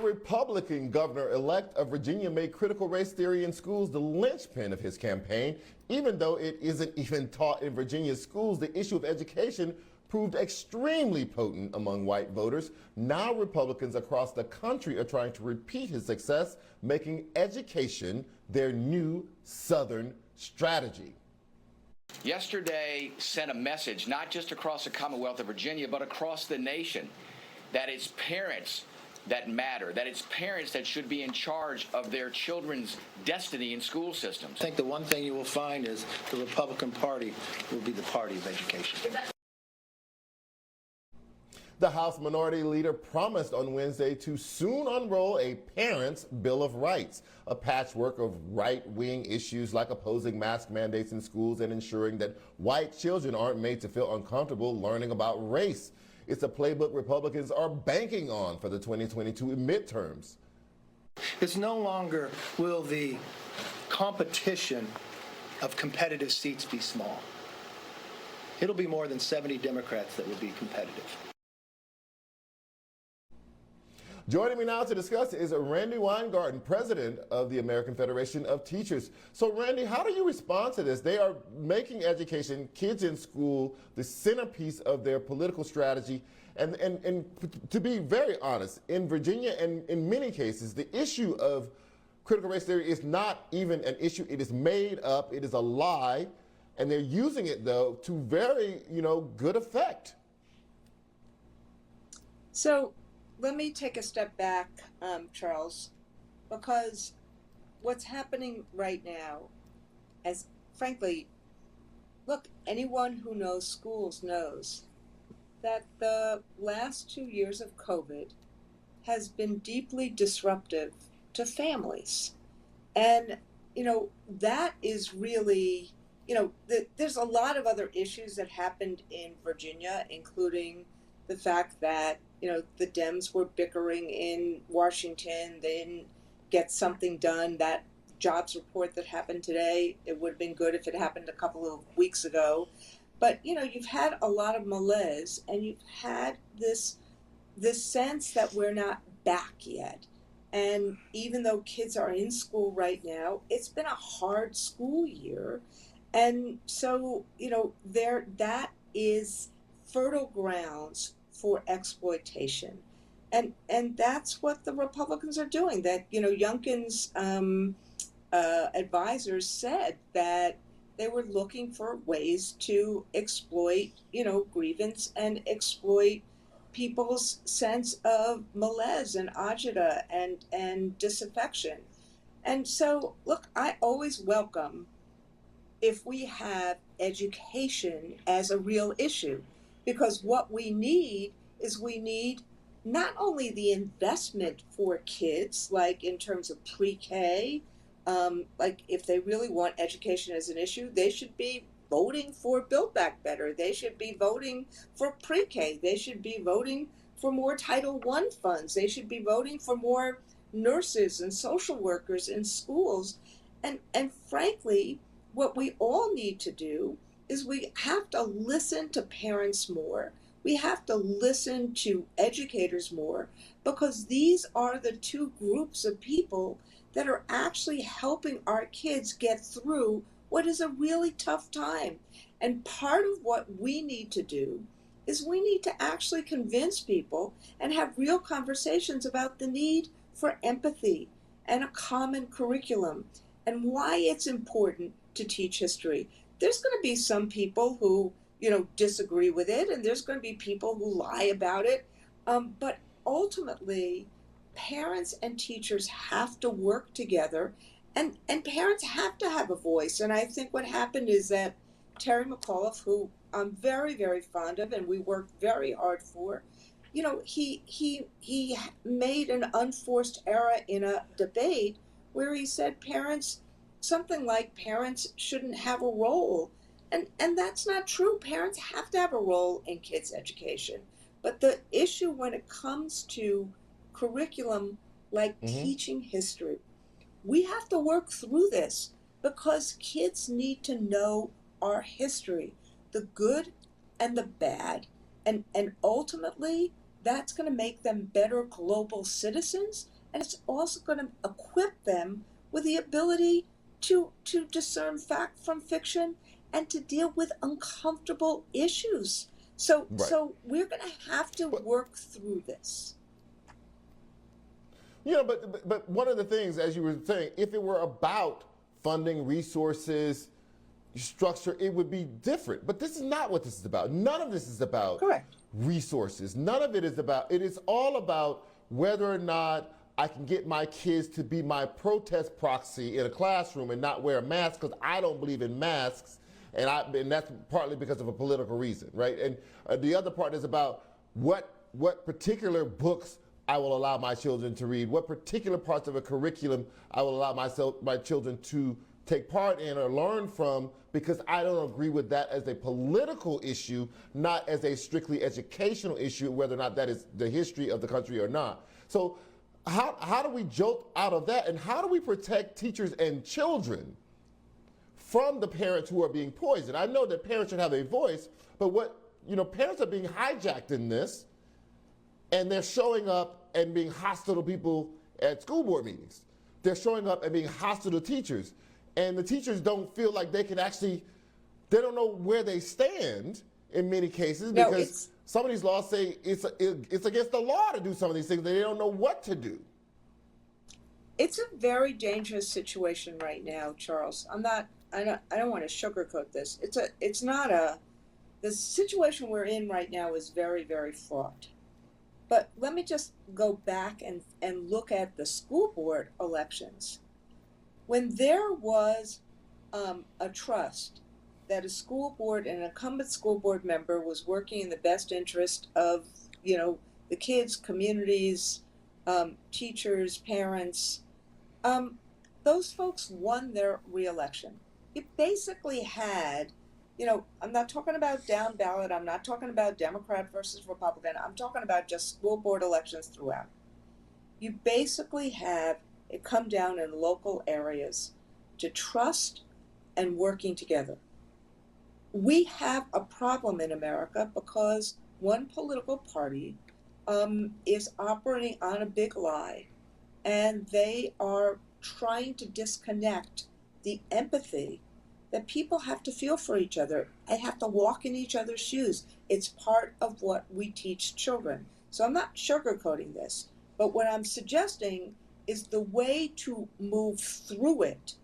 Republican governor-elect of Virginia made critical race theory in schools the linchpin of his campaign. Even though it isn't even taught in Virginia's schools, the issue of education proved extremely potent among white voters. Now Republicans across the country are trying to repeat his success, making education their new Southern strategy. Yesterday sent a message, not just across the Commonwealth of Virginia, but across the nation, that it's parents that matter, that it's parents that should be in charge of their children's destiny in school systems. I think the one thing you will find is the Republican Party will be the party of education. The House Minority Leader promised on Wednesday to soon unroll a Parents' Bill of Rights, a patchwork of right-wing issues like opposing mask mandates in schools and ensuring that white children aren't made to feel uncomfortable learning about race. It's a playbook Republicans are banking on for the 2022 midterms. It's no longer will the competition of competitive seats be small. It'll be more than 70 Democrats that will be competitive. Joining me now to discuss is Randi Weingarten, president of the American Federation of Teachers. So Randi, how do you respond to this? They are making education, kids in school, the centerpiece of their political strategy. And to be very honest, in Virginia and in many cases, the issue of critical race theory is not even an issue. It is made up, it is a lie, and they're using it though to very, good effect. So let me take a step back, Charles, because what's happening right now, as frankly, look, anyone who knows schools knows that the last 2 years of COVID has been deeply disruptive to families. And, that is really, there's a lot of other issues that happened in Virginia, including the fact that the Dems were bickering in Washington. They didn't get something done. That jobs report that happened today, it would have been good if it happened a couple of weeks ago. But, you've had a lot of malaise, and you've had this sense that we're not back yet. And even though kids are in school right now, it's been a hard school year. And so, that is fertile grounds for exploitation. And that's what the Republicans are doing. That, Youngkin's advisors said that they were looking for ways to exploit, grievance and exploit people's sense of malaise and agita and disaffection. And so, look, I always welcome if we have education as a real issue. Because what we need is not only the investment for kids, like in terms of pre-K, like if they really want education as an issue, they should be voting for Build Back Better. They should be voting for pre-K. They should be voting for more Title I funds. They should be voting for more nurses and social workers in schools. And frankly, what we all need to do is we have to listen to parents more. We have to listen to educators more, because these are the two groups of people that are actually helping our kids get through what is a really tough time. And part of what we need to do is we need to actually convince people and have real conversations about the need for empathy and a common curriculum and why it's important to teach history. There's going to be some people who, disagree with it, and there's going to be people who lie about it. But ultimately, parents and teachers have to work together, and parents have to have a voice. And I think what happened is that Terry McAuliffe, who I'm very, very fond of, and we worked very hard for, he made an unforced error in a debate where he said something like parents shouldn't have a role. And that's not true. Parents have to have a role in kids' education. But the issue when it comes to curriculum like teaching history, we have to work through this because kids need to know our history, the good and the bad. And ultimately, that's going to make them better global citizens, and it's also going to equip them with the ability to discern fact from fiction and to deal with uncomfortable issues. So Right. we're going to have to work through this. You know, but one of the things, as you were saying, if it were about funding, resources, structure, it would be different. But this is not what this is about. None of this is about Correct. resources. None of it is about, it is all about whether or not I can get my kids to be my protest proxy in a classroom and not wear a mask because I don't believe in masks. And that's partly because of a political reason, right? And the other part is about what particular books I will allow my children to read, what particular parts of a curriculum I will allow my children to take part in or learn from, because I don't agree with that as a political issue, not as a strictly educational issue, whether or not that is the history of the country or not. So how do we jolt out of that, and how do we protect teachers and children from the parents who are being poisoned? I know that parents should have a voice, but parents are being hijacked in this, and they're showing up and being hostile to people at school board meetings. They're showing up and being hostile to teachers. And the teachers don't feel like they don't know where they stand in many cases, because some of these laws say it's against the law to do some of these things. They don't know what to do. It's a very dangerous situation right now, Charles. I don't want to sugarcoat this. The situation we're in right now is very, very fraught. But let me just go back and look at the school board elections. When there was a trust that a school board, an incumbent school board member was working in the best interest of, the kids, communities, teachers, parents, those folks won their reelection. You basically had, I'm not talking about down ballot, I'm not talking about Democrat versus Republican, I'm talking about just school board elections throughout. You basically have it come down in local areas to trust and working together. We have a problem in America because one political party is operating on a big lie, and they are trying to disconnect the empathy that people have to feel for each other. They have to walk in each other's shoes. It's part of what we teach children. So I'm not sugarcoating this, but what I'm suggesting is the way to move through it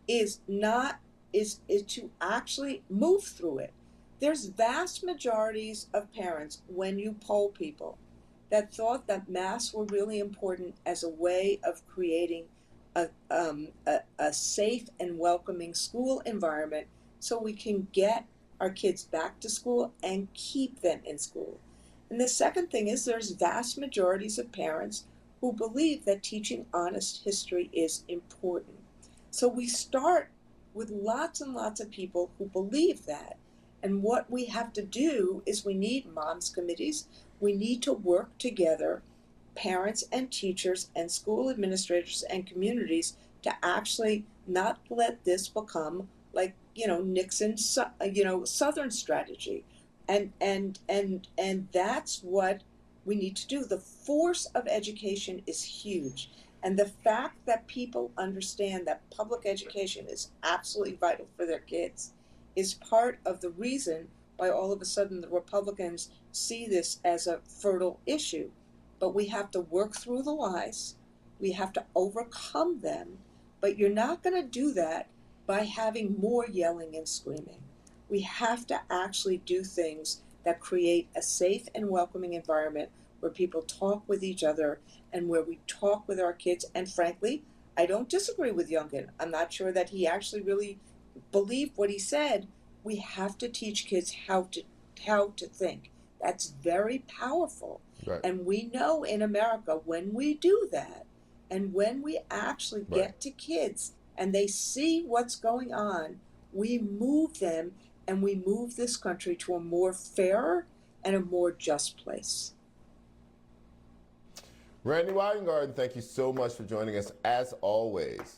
is to actually move through it. There's vast majorities of parents, when you poll people, that thought that masks were really important as a way of creating a safe and welcoming school environment so we can get our kids back to school and keep them in school. And the second thing is there's vast majorities of parents who believe that teaching honest history is important. So we start with lots and lots of people who believe that. And what we have to do is we need moms committees. We need to work together, parents and teachers and school administrators and communities, to actually not let this become like, Nixon's, Southern strategy. And that's what we need to do. The force of education is huge. And the fact that people understand that public education is absolutely vital for their kids is part of the reason why all of a sudden the Republicans see this as a fertile issue. But we have to work through the lies. We have to overcome them. But you're not going to do that by having more yelling and screaming. We have to actually do things that create a safe and welcoming environment where people talk with each other and where we talk with our kids. And frankly, I don't disagree with Youngkin. I'm not sure that he actually really believed what he said. We have to teach kids how to think. That's very powerful. Right. And we know in America, when we do that, and when we actually get to kids and they see what's going on, we move them and we move this country to a more fair and a more just place. Randi Weingarten, thank you so much for joining us as always.